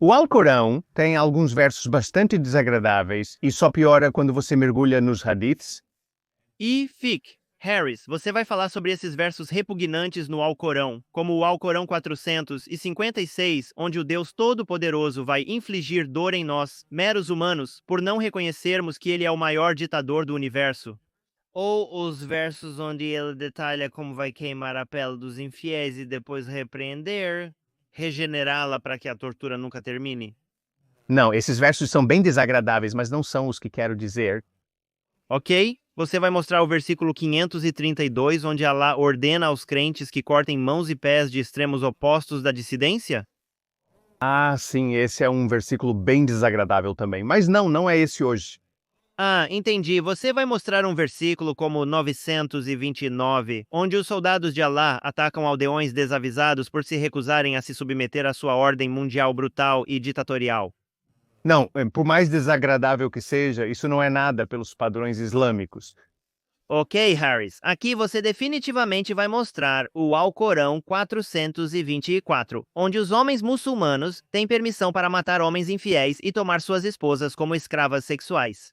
O Alcorão tem alguns versos bastante desagradáveis e só piora quando você mergulha nos hadiths. E fique. Harris, você vai falar sobre esses versos repugnantes no Alcorão, como o Alcorão 456, onde o Deus Todo-Poderoso vai infligir dor em nós, meros humanos, por não reconhecermos que ele é o maior ditador do universo. Ou os versos onde ele detalha como vai queimar a pele dos infiéis e depois repreender, regenerá-la para que a tortura nunca termine. Não, esses versos são bem desagradáveis, mas não são os que quero dizer. Ok? Você vai mostrar o versículo 532, onde Alá ordena aos crentes que cortem mãos e pés de extremos opostos da dissidência? Ah, sim, esse é um versículo bem desagradável também. Mas não é esse hoje. Ah, entendi. Você vai mostrar um versículo como 929, onde os soldados de Alá atacam aldeões desavisados por se recusarem a se submeter à sua ordem mundial brutal e ditatorial. Não, por mais desagradável que seja, isso não é nada pelos padrões islâmicos. Ok, Harris, aqui você definitivamente vai mostrar o Alcorão 424, onde os homens muçulmanos têm permissão para matar homens infiéis e tomar suas esposas como escravas sexuais.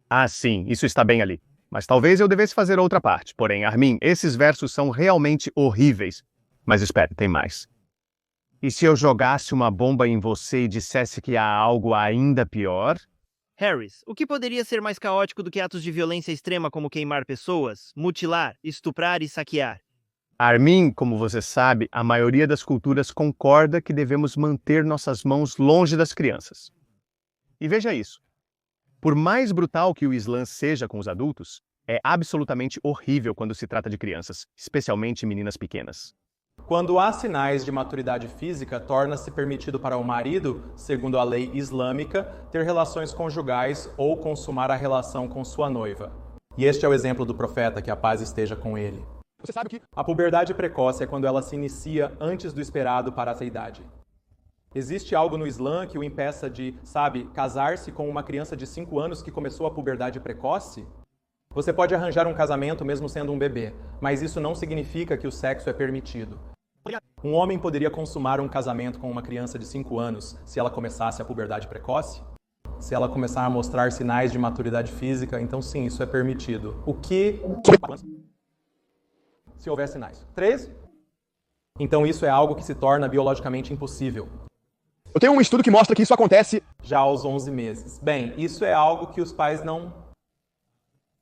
Ah, sim, isso está bem ali. Mas talvez eu devesse fazer outra parte. Porém, Armin, esses versos são realmente horríveis. Mas espere, tem mais. E se eu jogasse uma bomba em você e dissesse que há algo ainda pior? Harris, o que poderia ser mais caótico do que atos de violência extrema como queimar pessoas, mutilar, estuprar e saquear? Armin, como você sabe, a maioria das culturas concorda que devemos manter nossas mãos longe das crianças. E veja isso. Por mais brutal que o Islã seja com os adultos, é absolutamente horrível quando se trata de crianças, especialmente meninas pequenas. Quando há sinais de maturidade física, torna-se permitido para o marido, segundo a lei islâmica, ter relações conjugais ou consumar a relação com sua noiva. E este é o exemplo do profeta, que a paz esteja com ele. Você sabe que a puberdade precoce é quando ela se inicia antes do esperado para essa idade. Existe algo no Islã que o impeça de, casar-se com uma criança de 5 anos que começou a puberdade precoce? Você pode arranjar um casamento mesmo sendo um bebê, mas isso não significa que o sexo é permitido. Um homem poderia consumar um casamento com uma criança de 5 anos se ela começasse a puberdade precoce? Se ela começar a mostrar sinais de maturidade física, então sim, isso é permitido. O que... Se houver sinais. 13? Então isso é algo que se torna biologicamente impossível. Eu tenho um estudo que mostra que isso acontece já aos 11 meses. Bem, isso é algo que os pais não...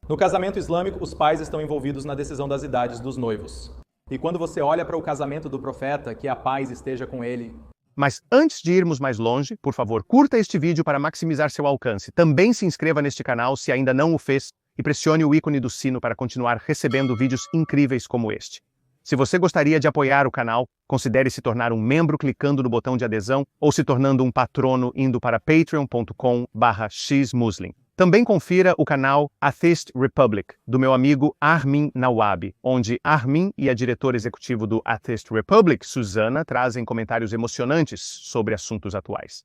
No casamento islâmico, os pais estão envolvidos na decisão das idades dos noivos. E quando você olha para o casamento do profeta, que a paz esteja com ele... Mas antes de irmos mais longe, por favor, curta este vídeo para maximizar seu alcance. Também se inscreva neste canal se ainda não o fez e pressione o ícone do sino para continuar recebendo vídeos incríveis como este. Se você gostaria de apoiar o canal, considere se tornar um membro clicando no botão de adesão ou se tornando um patrono indo para patreon.com/xmuslim. Também confira o canal Atheist Republic, do meu amigo Armin Nawabi, onde Armin e a diretora executiva do Atheist Republic, Susana, trazem comentários emocionantes sobre assuntos atuais.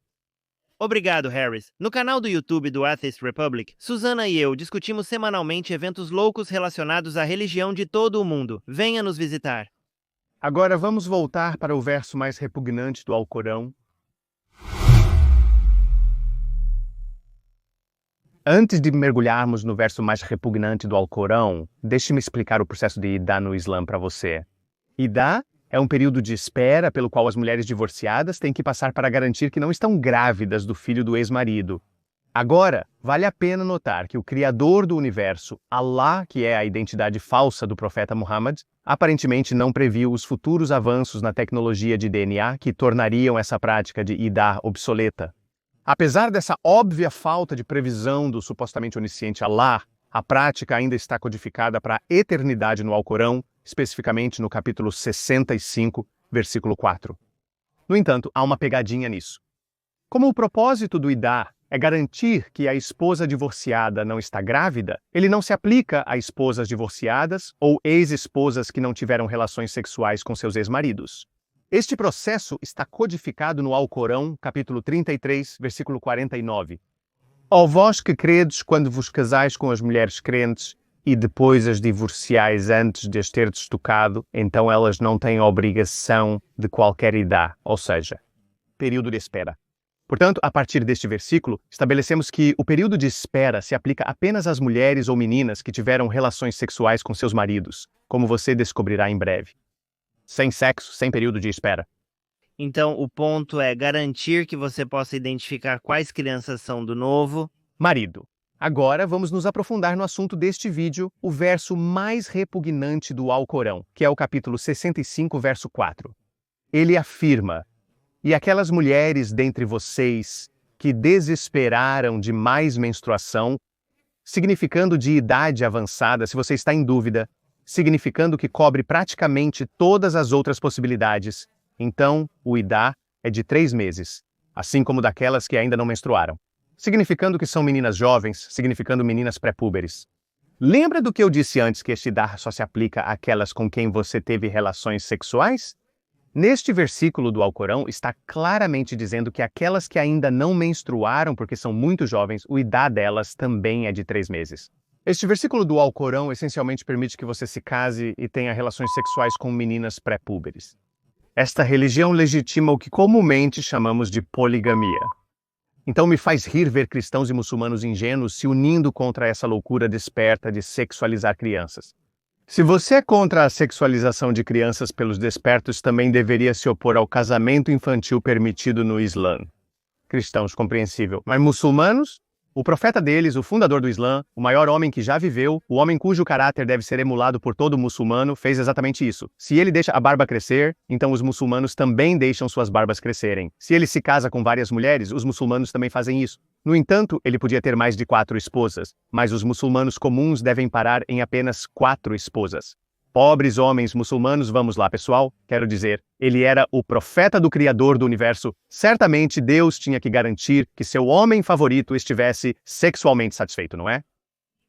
Obrigado, Harris. No canal do YouTube do Atheist Republic, Susana e eu discutimos semanalmente eventos loucos relacionados à religião de todo o mundo. Venha nos visitar. Agora vamos voltar para o verso mais repugnante do Alcorão. Antes de mergulharmos no verso mais repugnante do Alcorão, deixe-me explicar o processo de Iddah no Islã para você. Iddah é um período de espera pelo qual as mulheres divorciadas têm que passar para garantir que não estão grávidas do filho do ex-marido. Agora, vale a pena notar que o Criador do universo, Allah, que é a identidade falsa do profeta Muhammad, aparentemente não previu os futuros avanços na tecnologia de DNA que tornariam essa prática de Iddah obsoleta. Apesar dessa óbvia falta de previsão do supostamente onisciente Allah, a prática ainda está codificada para a eternidade no Alcorão, especificamente no capítulo 65, versículo 4. No entanto, há uma pegadinha nisso. Como o propósito do Iddah é garantir que a esposa divorciada não está grávida, ele não se aplica a esposas divorciadas ou ex-esposas que não tiveram relações sexuais com seus ex-maridos. Este processo está codificado no Alcorão, capítulo 33, versículo 49. Ó vós que credes quando vos casais com as mulheres crentes e depois as divorciais antes de as terdes tocado, então elas não têm obrigação de qualquer idade, ou seja, período de espera. Portanto, a partir deste versículo, estabelecemos que o período de espera se aplica apenas às mulheres ou meninas que tiveram relações sexuais com seus maridos, como você descobrirá em breve. Sem sexo, sem período de espera. Então, o ponto é garantir que você possa identificar quais crianças são do novo marido. Agora vamos nos aprofundar no assunto deste vídeo, o verso mais repugnante do Alcorão, que é o capítulo 65, verso 4. Ele afirma: "E aquelas mulheres dentre vocês que desesperaram de mais menstruação", significando de idade avançada, se você está em dúvida, significando que cobre praticamente todas as outras possibilidades. Então, o idá é de 3 meses, assim como daquelas que ainda não menstruaram. Significando que são meninas jovens, significando meninas pré-púberes. Lembra do que eu disse antes, que este idá só se aplica àquelas com quem você teve relações sexuais? Neste versículo do Alcorão está claramente dizendo que aquelas que ainda não menstruaram porque são muito jovens, o idá delas também é de 3 meses. Este versículo do Alcorão essencialmente permite que você se case e tenha relações sexuais com meninas pré-púberes. Esta religião legitima o que comumente chamamos de poligamia. Então me faz rir ver cristãos e muçulmanos ingênuos se unindo contra essa loucura desperta de sexualizar crianças. Se você é contra a sexualização de crianças pelos despertos, também deveria se opor ao casamento infantil permitido no Islã. Cristãos, compreensível. Mas muçulmanos? O profeta deles, o fundador do Islã, o maior homem que já viveu, o homem cujo caráter deve ser emulado por todo muçulmano, fez exatamente isso. Se ele deixa a barba crescer, então os muçulmanos também deixam suas barbas crescerem. Se ele se casa com várias mulheres, os muçulmanos também fazem isso. No entanto, ele podia ter mais de 4 esposas, mas os muçulmanos comuns devem parar em apenas 4 esposas. Pobres homens muçulmanos, vamos lá, pessoal. Quero dizer, ele era o profeta do Criador do universo. Certamente Deus tinha que garantir que seu homem favorito estivesse sexualmente satisfeito, não é?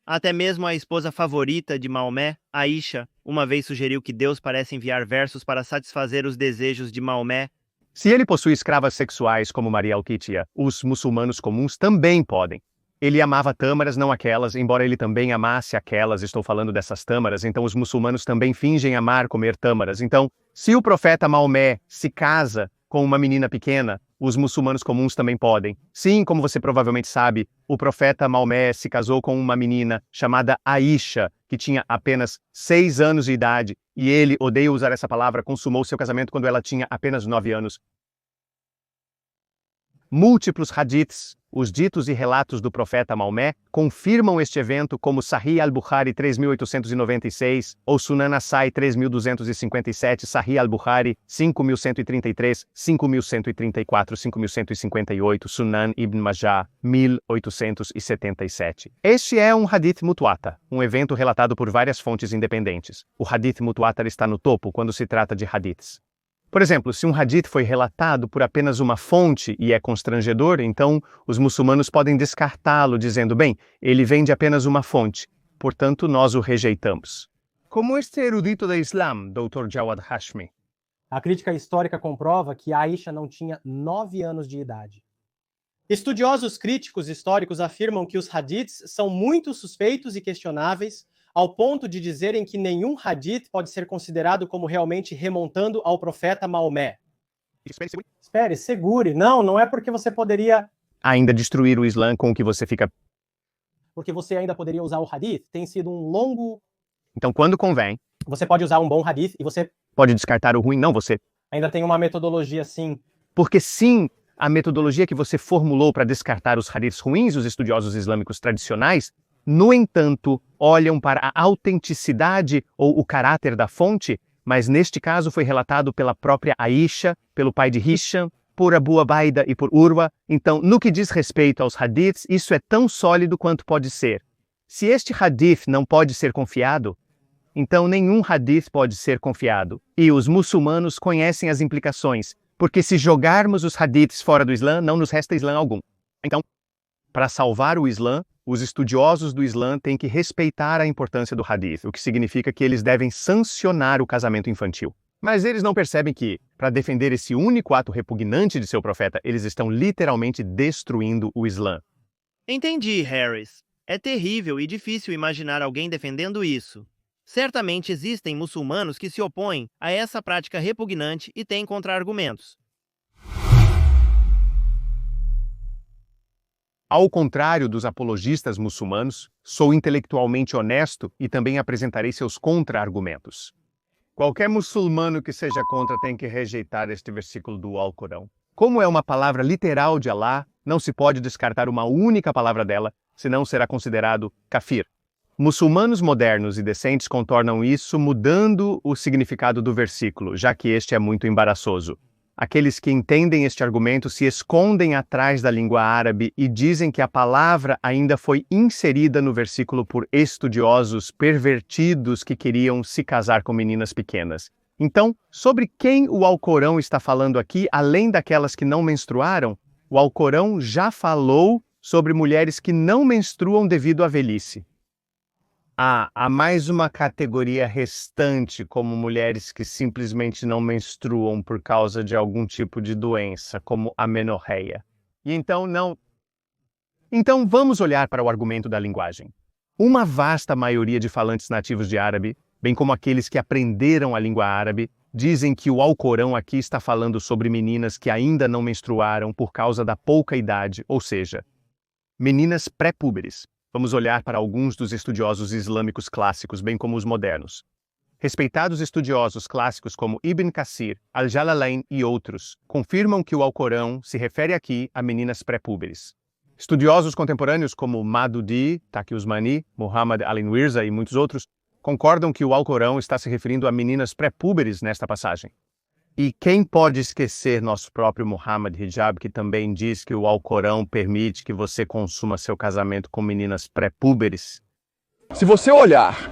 Até mesmo a esposa favorita de Maomé, Aisha, uma vez sugeriu que Deus parece enviar versos para satisfazer os desejos de Maomé. Se ele possui escravas sexuais como Maria Al-Qitia, os muçulmanos comuns também podem. Ele amava tâmaras, não aquelas, embora ele também amasse aquelas, estou falando dessas tâmaras, então os muçulmanos também fingem amar comer tâmaras. Então, se o profeta Maomé se casa com uma menina pequena, os muçulmanos comuns também podem. Sim, como você provavelmente sabe, o profeta Maomé se casou com uma menina chamada Aisha, que tinha apenas 6 anos de idade, e ele, odeio usar essa palavra, consumou seu casamento quando ela tinha apenas 9 anos. Múltiplos hadiths, os ditos e relatos do profeta Maomé, confirmam este evento como Sahih al-Bukhari 3896 ou Sunan Nasai 3257, Sahih al-Bukhari 5133, 5134, 5158, Sunan Ibn Majah 1877. Este é um hadith mutwatir, um evento relatado por várias fontes independentes. O hadith mutwatir está no topo quando se trata de hadiths. Por exemplo, se um hadith foi relatado por apenas uma fonte e é constrangedor, então os muçulmanos podem descartá-lo dizendo, bem, ele vem de apenas uma fonte, portanto nós o rejeitamos. Como este erudito da Islã, Dr. Jawad Hashmi? A crítica histórica comprova que Aisha não tinha 9 anos de idade. Estudiosos críticos históricos afirmam que os hadiths são muito suspeitos e questionáveis, ao ponto de dizerem que nenhum hadith pode ser considerado como realmente remontando ao profeta Maomé. Espere, segure. Não é porque você poderia... Ainda destruir o Islã com o que você fica... Porque você ainda poderia usar o hadith. Tem sido um longo... Então, quando convém... Você pode usar um bom hadith e você... Pode descartar o ruim, não você. Ainda tem uma metodologia assim. Porque sim, a metodologia que você formulou para descartar os hadiths ruins, os estudiosos islâmicos tradicionais, no entanto, olham para a autenticidade ou o caráter da fonte, mas neste caso foi relatado pela própria Aisha, pelo pai de Hisham, por Abu Abaida e por Urwa. Então, no que diz respeito aos hadiths, isso é tão sólido quanto pode ser. Se este hadith não pode ser confiado, então nenhum hadith pode ser confiado. E os muçulmanos conhecem as implicações, porque se jogarmos os hadiths fora do Islã, não nos resta Islã algum. Então, para salvar o Islã, os estudiosos do Islã têm que respeitar a importância do hadith, o que significa que eles devem sancionar o casamento infantil. Mas eles não percebem que, para defender esse único ato repugnante de seu profeta, eles estão literalmente destruindo o Islã. Entendi, Harris. É terrível e difícil imaginar alguém defendendo isso. Certamente existem muçulmanos que se opõem a essa prática repugnante e têm contra-argumentos. Ao contrário dos apologistas muçulmanos, sou intelectualmente honesto e também apresentarei seus contra-argumentos. Qualquer muçulmano que seja contra tem que rejeitar este versículo do Alcorão. Como é uma palavra literal de Allah, não se pode descartar uma única palavra dela, senão será considerado kafir. Muçulmanos modernos e decentes contornam isso mudando o significado do versículo, já que este é muito embaraçoso. Aqueles que entendem este argumento se escondem atrás da língua árabe e dizem que a palavra ainda foi inserida no versículo por estudiosos pervertidos que queriam se casar com meninas pequenas. Então, sobre quem o Alcorão está falando aqui, além daquelas que não menstruaram? O Alcorão já falou sobre mulheres que não menstruam devido à velhice. Há mais uma categoria restante, como mulheres que simplesmente não menstruam por causa de algum tipo de doença, como a menorreia. Então vamos olhar para o argumento da linguagem. Uma vasta maioria de falantes nativos de árabe, bem como aqueles que aprenderam a língua árabe, dizem que o Alcorão aqui está falando sobre meninas que ainda não menstruaram por causa da pouca idade, ou seja, meninas pré-púberes. Vamos olhar para alguns dos estudiosos islâmicos clássicos, bem como os modernos. Respeitados estudiosos clássicos como Ibn Kathir, Al-Jalalain e outros, confirmam que o Alcorão se refere aqui a meninas pré-púberes. Estudiosos contemporâneos como Madudi, Taqi Usmani, Muhammad al-Mirza e muitos outros concordam que o Alcorão está se referindo a meninas pré-púberes nesta passagem. E quem pode esquecer nosso próprio Muhammad Hijab, que também diz que o Alcorão permite que você consuma seu casamento com meninas pré-púberes? Se você olhar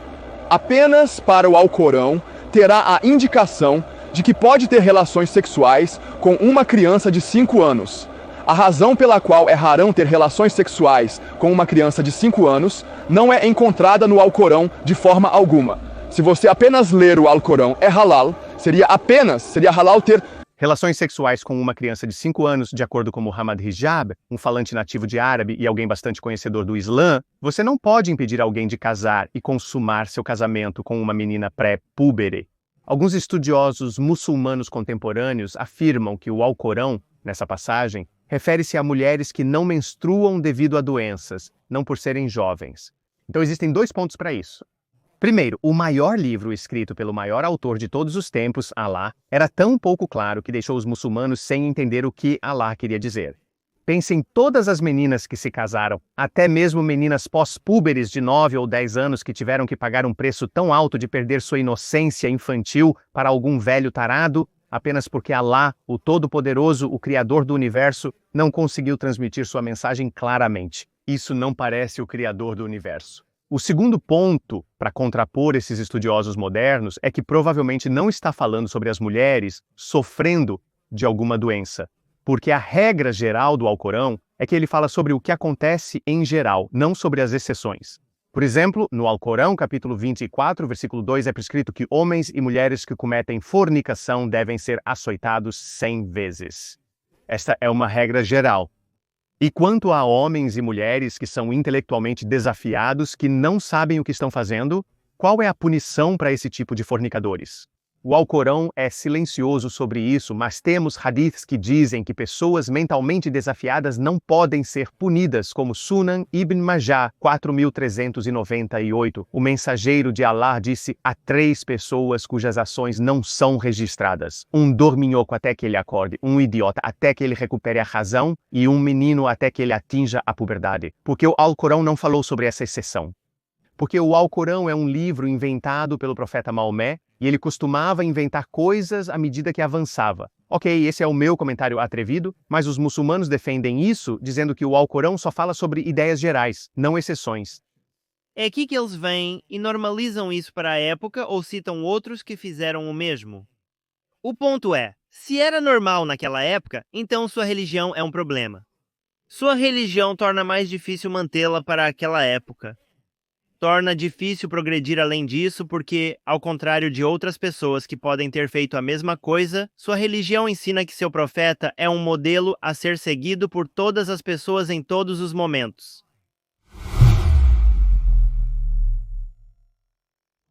apenas para o Alcorão, terá a indicação de que pode ter relações sexuais com uma criança de 5 anos. A razão pela qual é haram ter relações sexuais com uma criança de 5 anos não é encontrada no Alcorão de forma alguma. Se você apenas ler o Alcorão, é halal, seria halal ter relações sexuais com uma criança de 5 anos, de acordo com Muhammad Hijab, um falante nativo de árabe e alguém bastante conhecedor do Islã, você não pode impedir alguém de casar e consumar seu casamento com uma menina pré-púbere. Alguns estudiosos muçulmanos contemporâneos afirmam que o Alcorão, nessa passagem, refere-se a mulheres que não menstruam devido a doenças, não por serem jovens. Então existem 2 pontos para isso. Primeiro, o maior livro escrito pelo maior autor de todos os tempos, Allah, era tão pouco claro que deixou os muçulmanos sem entender o que Allah queria dizer. Pense em todas as meninas que se casaram, até mesmo meninas pós-púberes de 9 ou 10 anos que tiveram que pagar um preço tão alto de perder sua inocência infantil para algum velho tarado, apenas porque Allah, o Todo-Poderoso, o Criador do Universo, não conseguiu transmitir sua mensagem claramente. Isso não parece o Criador do Universo. O segundo ponto para contrapor esses estudiosos modernos é que provavelmente não está falando sobre as mulheres sofrendo de alguma doença, porque a regra geral do Alcorão é que ele fala sobre o que acontece em geral, não sobre as exceções. Por exemplo, no Alcorão, capítulo 24, versículo 2, é prescrito que homens e mulheres que cometem fornicação devem ser açoitados 100 vezes. Esta é uma regra geral. E quanto a homens e mulheres que são intelectualmente desafiados, que não sabem o que estão fazendo, qual é a punição para esse tipo de fornicadores? O Alcorão é silencioso sobre isso, mas temos hadiths que dizem que pessoas mentalmente desafiadas não podem ser punidas, como Sunan Ibn Majah 4398. O mensageiro de Allah disse a 3 pessoas cujas ações não são registradas: um dorminhoco até que ele acorde, um idiota até que ele recupere a razão e um menino até que ele atinja a puberdade. Porque o Alcorão não falou sobre essa exceção. Porque o Alcorão é um livro inventado pelo profeta Maomé e ele costumava inventar coisas à medida que avançava. Ok, esse é o meu comentário atrevido, mas os muçulmanos defendem isso dizendo que o Alcorão só fala sobre ideias gerais, não exceções. É aqui que eles vêm e normalizam isso para a época ou citam outros que fizeram o mesmo. O ponto é, se era normal naquela época, então sua religião é um problema. Sua religião torna mais difícil mantê-la para aquela época. Torna difícil progredir além disso porque, ao contrário de outras pessoas que podem ter feito a mesma coisa, sua religião ensina que seu profeta é um modelo a ser seguido por todas as pessoas em todos os momentos.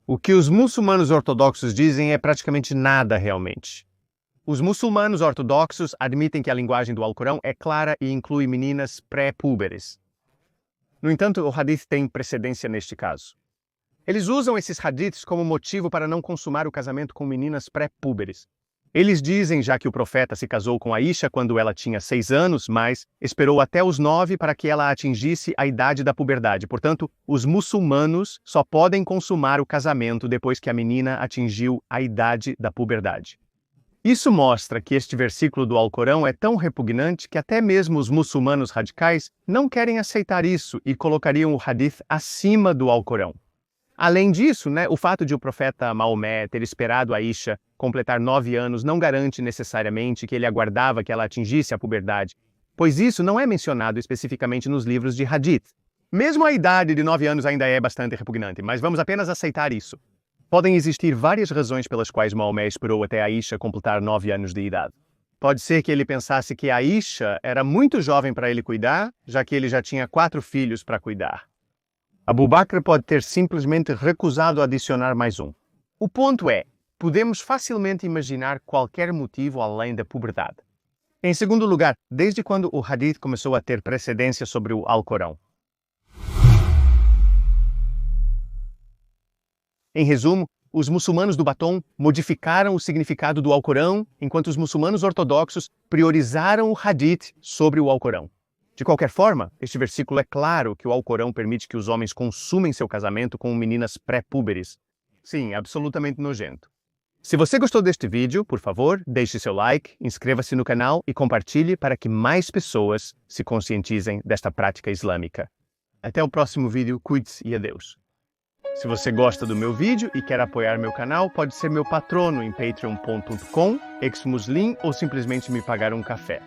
O que os muçulmanos ortodoxos dizem é praticamente nada realmente. Os muçulmanos ortodoxos admitem que a linguagem do Alcorão é clara e inclui meninas pré-púberes. No entanto, o hadith tem precedência neste caso. Eles usam esses hadiths como motivo para não consumar o casamento com meninas pré-púberes. Eles dizem já que o profeta se casou com Aisha quando ela tinha 6 anos, mas esperou até os 9 para que ela atingisse a idade da puberdade. Portanto, os muçulmanos só podem consumar o casamento depois que a menina atingiu a idade da puberdade. Isso mostra que este versículo do Alcorão é tão repugnante que até mesmo os muçulmanos radicais não querem aceitar isso e colocariam o hadith acima do Alcorão. Além disso, o fato de o profeta Maomé ter esperado Aisha completar 9 anos não garante necessariamente que ele aguardava que ela atingisse a puberdade, pois isso não é mencionado especificamente nos livros de hadith. Mesmo a idade de 9 anos ainda é bastante repugnante, mas vamos apenas aceitar isso. Podem existir várias razões pelas quais Maomé esperou até Aisha completar 9 anos de idade. Pode ser que ele pensasse que Aisha era muito jovem para ele cuidar, já que ele já tinha 4 filhos para cuidar. Abu Bakr pode ter simplesmente recusado adicionar mais um. O ponto é, podemos facilmente imaginar qualquer motivo além da puberdade. Em segundo lugar, desde quando o hadith começou a ter precedência sobre o Alcorão? Em resumo, os muçulmanos do batom modificaram o significado do Alcorão, enquanto os muçulmanos ortodoxos priorizaram o hadith sobre o Alcorão. De qualquer forma, este versículo é claro que o Alcorão permite que os homens consumem seu casamento com meninas pré-púberes. Sim, absolutamente nojento. Se você gostou deste vídeo, por favor, deixe seu like, inscreva-se no canal e compartilhe para que mais pessoas se conscientizem desta prática islâmica. Até o próximo vídeo, cuide-se e adeus. Se você gosta do meu vídeo e quer apoiar meu canal, pode ser meu patrono em patreon.com/xmuslim ou simplesmente me pagar um café.